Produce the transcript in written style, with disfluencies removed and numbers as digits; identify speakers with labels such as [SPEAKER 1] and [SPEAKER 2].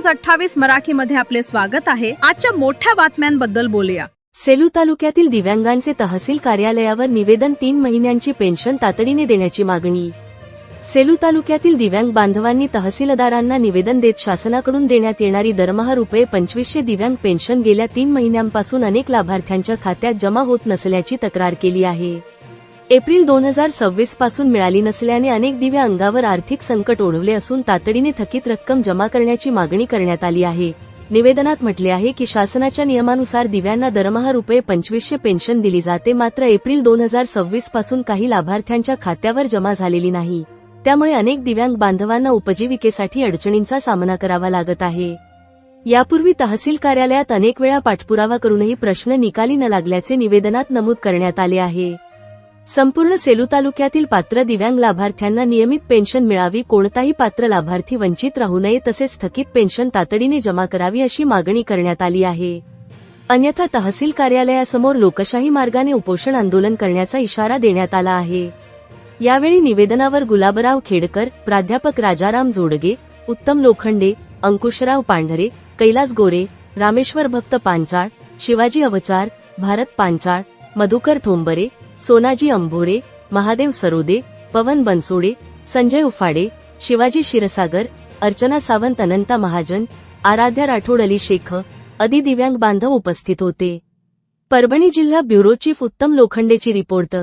[SPEAKER 1] News 28 मराठीमध्ये आपले स्वागत आहे। आजच्या मोठ्या बातम्यांबद्दल बोलूया।
[SPEAKER 2] सेलू तालुक्यातील दिव्यांगांचे तहसील कार्यालयावर निवेदन 3 महिन्यांची पेन्शन तातडीने देण्याची मागणी। सेलू तालुक्यातील दिव्यांग बांधवांनी तहसीलदारांना निवेदन देत शासनाकडून देण्यात येणारी दरमहा ₹2500 दिव्यांग पेन्शन गेल्या 3 महिन्यांपासून अनेक लाभार्थ्यांच्या खात्यात जमा होत नसल्याची तक्रार केली आहे। एप्रिल 2026 पासून मिळाली नसल्याने अनेक दिव्यांगांवर आर्थिक संकट ओढवले असून तातडीने थकीत रक्कम जमा करण्याची मागणी करण्यात आली आहे। निवेदनात म्हटले आहे की शासनाच्या नियमानुसार दिव्यांना दरमहा ₹2500 पेन्शन दिली जाते, मात्र एप्रिल 2026 पासून काही लाभार्थ्यांच्या खात्यावर जमा झालेली नाही। त्यामुळे अनेक दिव्यांग बांधवांना उपजीविकेसाठी अडचणींचा सामना करावा लागत आहे। यापूर्वी तहसील कार्यालयात अनेक वेळा पाठपुरावा करूनही प्रश्न निकाली न लागल्याचे निवेदनात नमूद करण्यात आले आहे। संपूर्ण सेलू तालुक्यातील पात्र दिव्यांग लाभार्थ्यांना नियमित पेन्शन मिळावी, कोणताही पात्र लाभार्थी वंचित राहू नये, तसेच थकीत पेन्शन तातडीने जमा करावी अशी मागणी करण्यात आली आहे। अन्यथा तहसील कार्यालयासमोर लोकशाही मार्गाने उपोषण आंदोलन करण्याचा इशारा देण्यात आला आहे। यावेळी निवेदनावर गुलाबराव खेडकर, प्राध्यापक राजाराम जोडगे, उत्तम लोखंडे, अंकुशराव पांढरे, कैलास गोरे, रामेश्वर भक्त पांचाळ, शिवाजी अवचार, भारत पांचाळ, मधुकर ठोंबरे, सोनाजी अंभोरे, महादेव सरोदे, पवन बनसोडे, संजय उफाडे, शिवाजी क्षीरसागर, अर्चना सावंत, अनंता महाजन, आराध्या राठोड, अली शेख आदी दिव्यांग बांधव उपस्थित होते। परभणी जिल्हा ब्युरो चीफ उत्तम लोखंडेची रिपोर्ट।